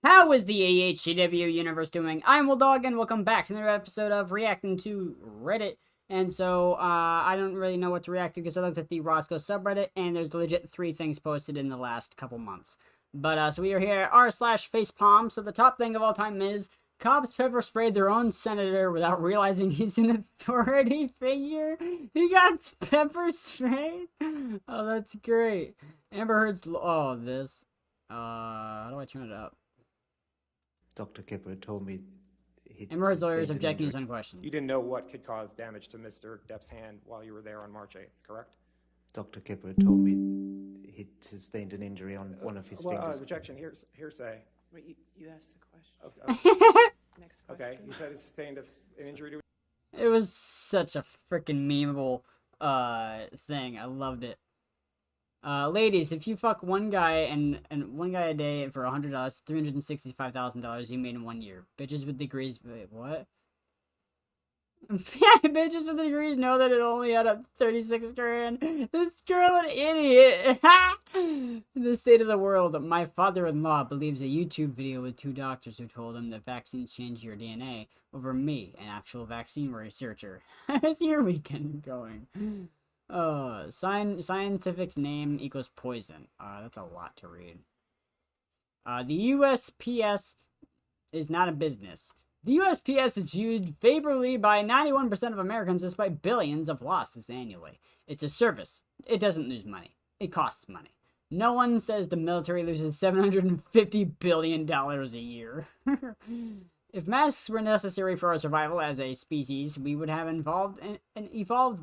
How is the AHCW universe doing? I'm WILLDOG, and welcome back to another episode of reacting to Reddit. And so, I don't really know what to react to because I looked at the Roscoe subreddit, and there's legit 3 things posted in the last couple months. But, so we are here at r/facepalm, so the top thing of all time is, cops pepper sprayed their own senator without realizing he's an authority figure. He got pepper sprayed? Oh, that's great. Amber Heard's, oh, this. How do I turn it up? Dr. Kipper told me he'd Amber Heard's lawyers sustained an objecting injury. is unquestioned. You didn't know what could cause damage to Mr. Depp's hand while you were there on March 8th, correct? Dr. Kipper told me he'd sustained an injury on one of his fingers. Rejection, hearsay. Wait, you asked the question. Okay, Next question. okay. You said he sustained an injury to. It was such a freaking memeable thing. I loved it. Ladies, if you fuck one guy and one guy a day for $100, $365,000 you made in 1 year. Bitches with degrees. Wait, what? Yeah, bitches with degrees know that it only had up 36 grand. This girl an idiot. The state of the world. My father-in-law believes a YouTube video with 2 doctors who told him that vaccines change your DNA over me, an actual vaccine researcher. How's your weekend going? Scientific name equals poison. That's a lot to read. The USPS is not a business. The USPS is viewed favorably by 91% of Americans despite billions of losses annually. It's a service. It doesn't lose money. It costs money. No one says the military loses $750 billion a year. If masks were necessary for our survival as a species, we would have evolved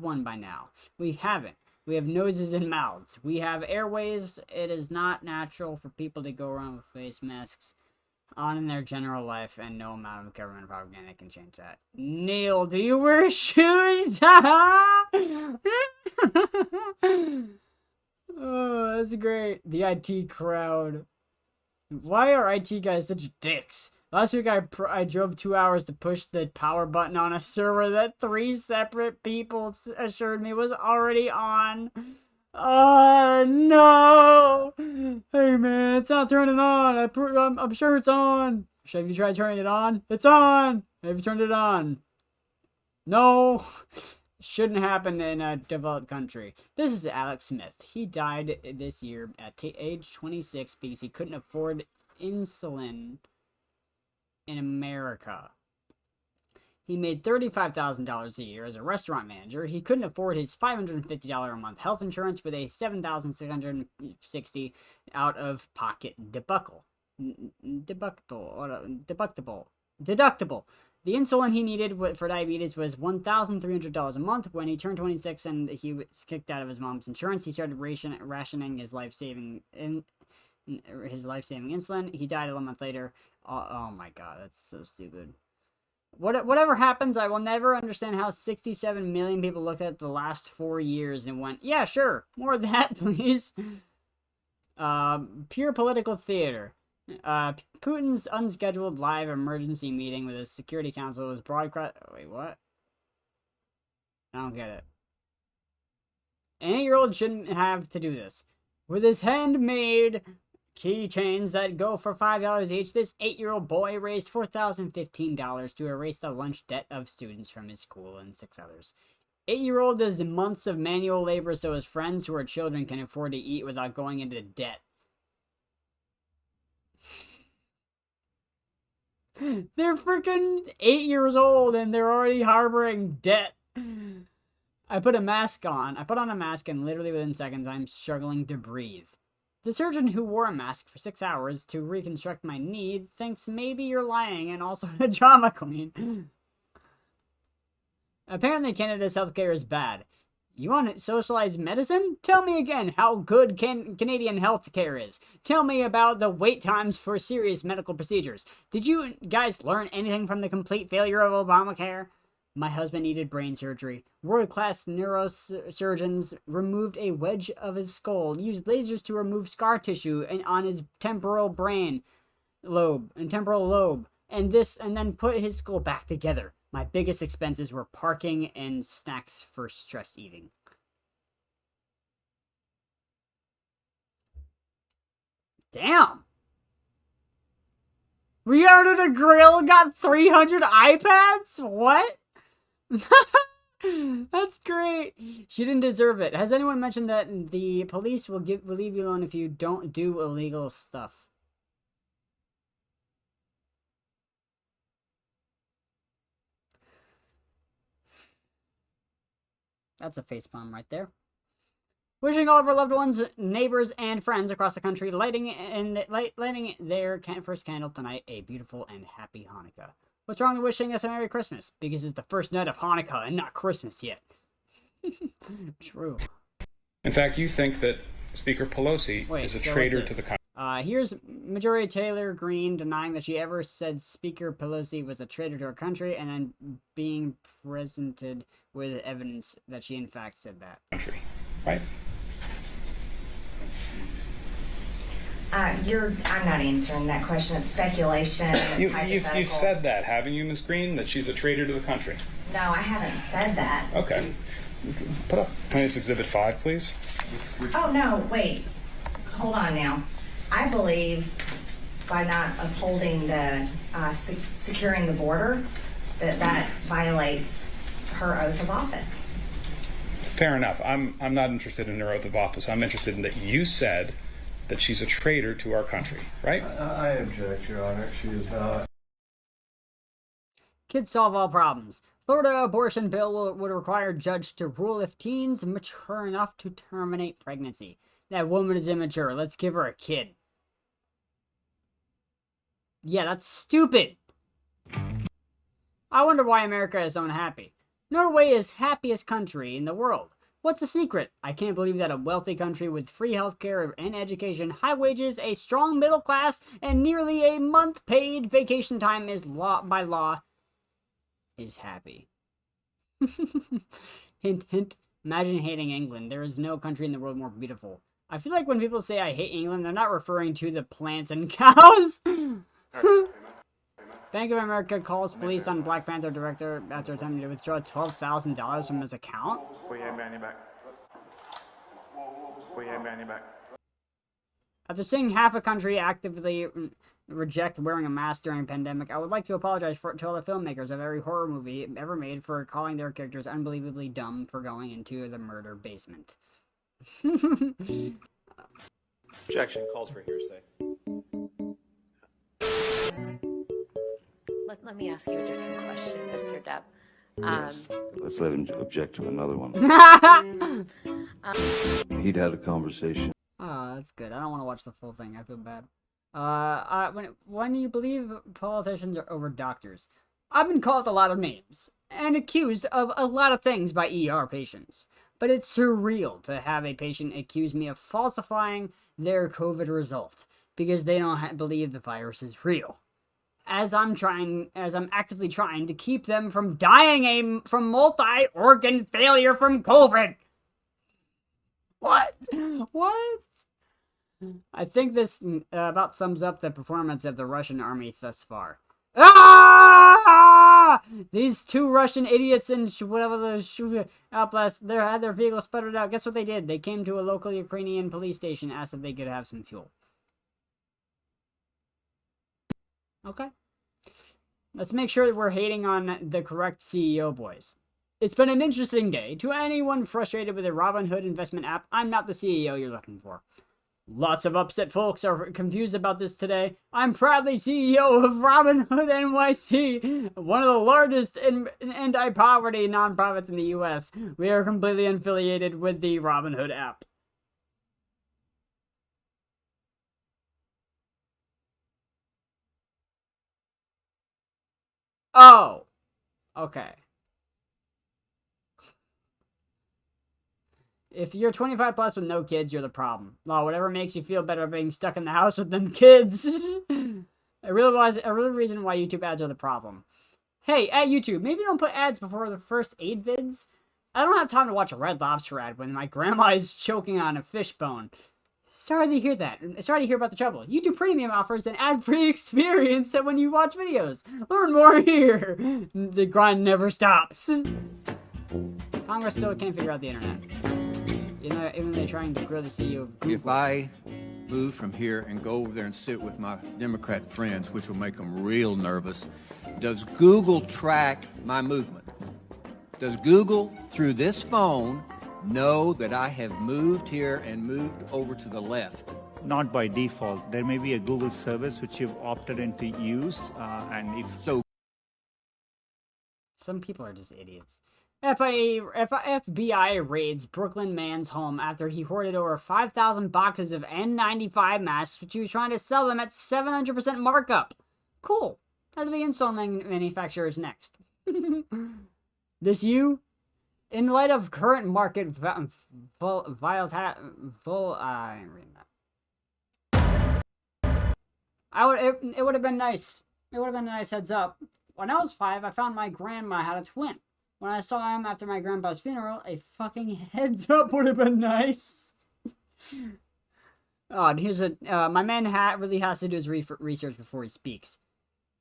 one by now. We haven't. We have noses and mouths. We have airways. It is not natural for people to go around with face masks on in their general life, and no amount of government propaganda can change that. Neil, do you wear shoes? Oh, that's great. The IT crowd. Why are IT guys such dicks? Last week I drove 2 hours to push the power button on a server that 3 separate people assured me was already on. Oh no! Hey man, it's not turning on. I'm sure it's on. Have you tried turning it on? It's on. Have you turned it on? No. Shouldn't happen in a developed country. This is Alex Smith. He died this year at age 26 because he couldn't afford insulin in America. He made $35,000 a year as a restaurant manager. He couldn't afford his $550 a month health insurance with a $7,660 out-of-pocket deductible. The insulin he needed for diabetes was $1,300 a month. When he turned 26 and he was kicked out of his mom's insurance, he started rationing his life-saving insulin. He died a month later. Oh my god, that's so stupid. Whatever happens, I will never understand how 67 million people looked at the last 4 years and went, yeah, sure, more of that, please. Pure political theater. Putin's unscheduled live emergency meeting with his Security Council was broadcast. Wait, what? I don't get it. An 8-year-old shouldn't have to do this. With his handmade keychains that go for $5 each, this 8-year-old boy raised $4,015 to erase the lunch debt of students from his school and 6 others. 8-year-old does the months of manual labor so his friends who are children can afford to eat without going into debt. They're freaking 8 years old and they're already harboring debt. I put on a mask and literally within seconds I'm struggling to breathe. The surgeon who wore a mask for 6 hours to reconstruct my knee thinks maybe you're lying and also a drama queen. Apparently Canada's healthcare is bad. You want socialized medicine? Tell me again how good Canadian healthcare is. Tell me about the wait times for serious medical procedures. Did you guys learn anything from the complete failure of Obamacare? My husband needed brain surgery. World-class neurosurgeons removed a wedge of his skull, used lasers to remove scar tissue on his temporal lobe, and then put his skull back together. My biggest expenses were parking and snacks for stress eating. Damn! We ordered a grill and got 300 iPads? What? That's great. She didn't deserve it. Has anyone mentioned that the police will leave you alone if you don't do illegal stuff? That's a facepalm right there. Wishing all of our loved ones, neighbors, and friends across the country lighting their first candle tonight a beautiful and happy Hanukkah. What's wrong with wishing us a Merry Christmas? Because it's the first night of Hanukkah and not Christmas yet. True. In fact, you think that Speaker Pelosi is a traitor to the country. Here's Majority Taylor Greene denying that she ever said Speaker Pelosi was a traitor to our country, and then being presented with evidence that she in fact said that. Right? I'm not answering that question. It's speculation. It's You've said that, haven't you, Ms. Green? That she's a traitor to the country. No, I haven't said that. Okay. Put up Plaintiff's Exhibit 5, please. Oh, no, wait. Hold on now. I believe by not upholding the securing the border, that violates her oath of office. Fair enough. I'm not interested in her oath of office. I'm interested in that you said that she's a traitor to our country, right? I object, Your Honor. She is not. Kids solve all problems. Florida abortion bill would require judge to rule if teens mature enough to terminate pregnancy. That woman is immature. Let's give her a kid. Yeah, that's stupid. I wonder why America is so unhappy. Norway is happiest country in the world. What's the secret? I can't believe that a wealthy country with free healthcare and education, high wages, a strong middle class, and nearly a month paid vacation time is by law is happy. Hint, hint. Imagine hating England. There is no country in the world more beautiful. I feel like when people say I hate England, they're not referring to the plants and cows. Bank of America calls police on Black Panther director after attempting to withdraw $12,000 from his account. After seeing half a country actively reject wearing a mask during a pandemic, I would like to apologize to all the filmmakers of every horror movie ever made for calling their characters unbelievably dumb for going into the murder basement. Objection calls for hearsay. Let me ask you a different question, Mr. Depp. Yes. Let's let him object to another one. He'd had a conversation. Oh, that's good. I don't want to watch the full thing. I feel bad. When you believe politicians are over doctors, I've been called a lot of names and accused of a lot of things by ER patients. But it's surreal to have a patient accuse me of falsifying their COVID result because they don't believe the virus is real. As I'm actively trying to keep them from dying from multi-organ failure from COVID. What? I think this about sums up the performance of the Russian army thus far. Ah! These two Russian idiots in whatever the outblast, they had their vehicle sputtered out. Guess what they did? They came to a local Ukrainian police station, asked if they could have some fuel. Okay. Let's make sure that we're hating on the correct CEO, boys. It's been an interesting day. To anyone frustrated with a Robinhood investment app, I'm not the CEO you're looking for. Lots of upset folks are confused about this today. I'm proudly CEO of Robinhood NYC, one of the largest anti-poverty nonprofits in the U.S. We are completely unaffiliated with the Robinhood app. Oh, okay. If you're 25 plus with no kids, you're the problem. Well, whatever makes you feel better being stuck in the house with them kids. I realize a real reason why YouTube ads are the problem. Hey, at YouTube, maybe don't put ads before the first 8 vids. I don't have time to watch a Red Lobster ad when my grandma is choking on a fish bone. Sorry to hear that. Sorry to hear about the trouble. YouTube Premium offers an ad-free experience when you watch videos. Learn more here. The grind never stops. Congress still can't figure out the internet. Even they're trying to grow the CEO of Google. If I move from here and go over there and sit with my Democrat friends, which will make them real nervous. Does Google track my movement? Does Google, through this phone, know that I have moved here and moved over to the left? Not by default. There may be a Google service which you've opted into use, and if so. Some people are just idiots. FBI raids Brooklyn man's home after he hoarded over 5,000 boxes of N95 masks, which he was trying to sell them at 700% markup. Cool. How do the install manufacturers next? This you? In light of current market it would have been nice. It would have been a nice heads up. When I was 5, I found my grandma had a twin. When I saw him after my grandpa's funeral, a fucking heads up would have been nice. Oh, and here's a my man really has to do his research before he speaks.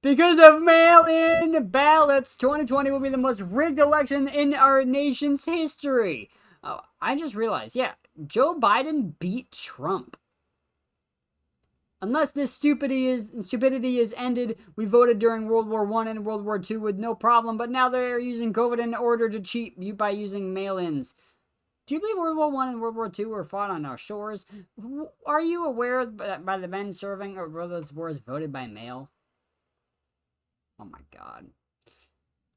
Because of mail-in ballots, 2020 will be the most rigged election in our nation's history. Oh, I just realized, yeah, Joe Biden beat Trump. Unless this stupidity is ended, we voted during World War I and World War II with no problem, but now they're using COVID in order to cheat you by using mail-ins. Do you believe World War I and World War II were fought on our shores? Are you aware that by the men serving or were those wars voted by mail? Oh my god.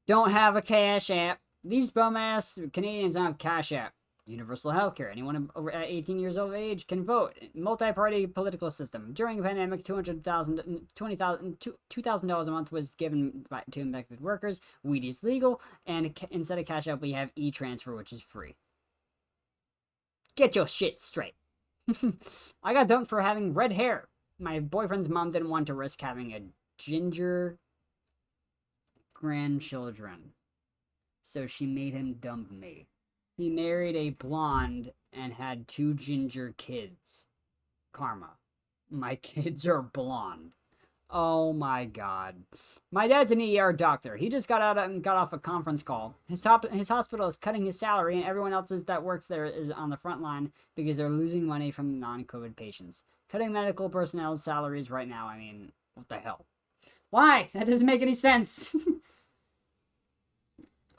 Don't have a Cash App. These bum-ass Canadians don't have Cash App. Universal healthcare. Anyone over 18 years of age can vote. Multi-party political system. During the pandemic, $2,000 a month was given to infected workers. Weed is legal. And instead of Cash App, we have e-transfer, which is free. Get your shit straight. I got dumped for having red hair. My boyfriend's mom didn't want to risk having a ginger grandchildren, so she made him dump me. He married a blonde and had 2 ginger kids. Karma. My kids are blonde. Oh my god. My dad's an ER doctor. He just got off a conference call. His hospital is cutting his salary, and everyone else that works there is on the front line because they're losing money from non-COVID patients. Cutting medical personnel's salaries right now, I mean, what the hell? Why? That doesn't make any sense.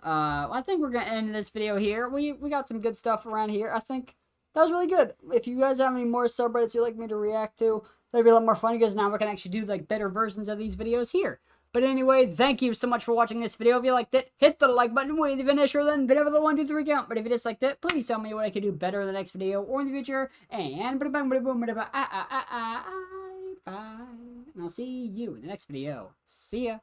I think we're gonna end this video here. We got some good stuff around here. I think that was really good. If you guys have any more subreddits you'd like me to react to, that'd be a lot more fun because now we can actually do like better versions of these videos here. But anyway, thank you so much for watching this video. If you liked it, hit the like button with the finisher, then video the 1, 2, 3 count. But if you disliked it, please tell me what I could do better in the next video or in the future. And bye. And I'll see you in the next video. See ya.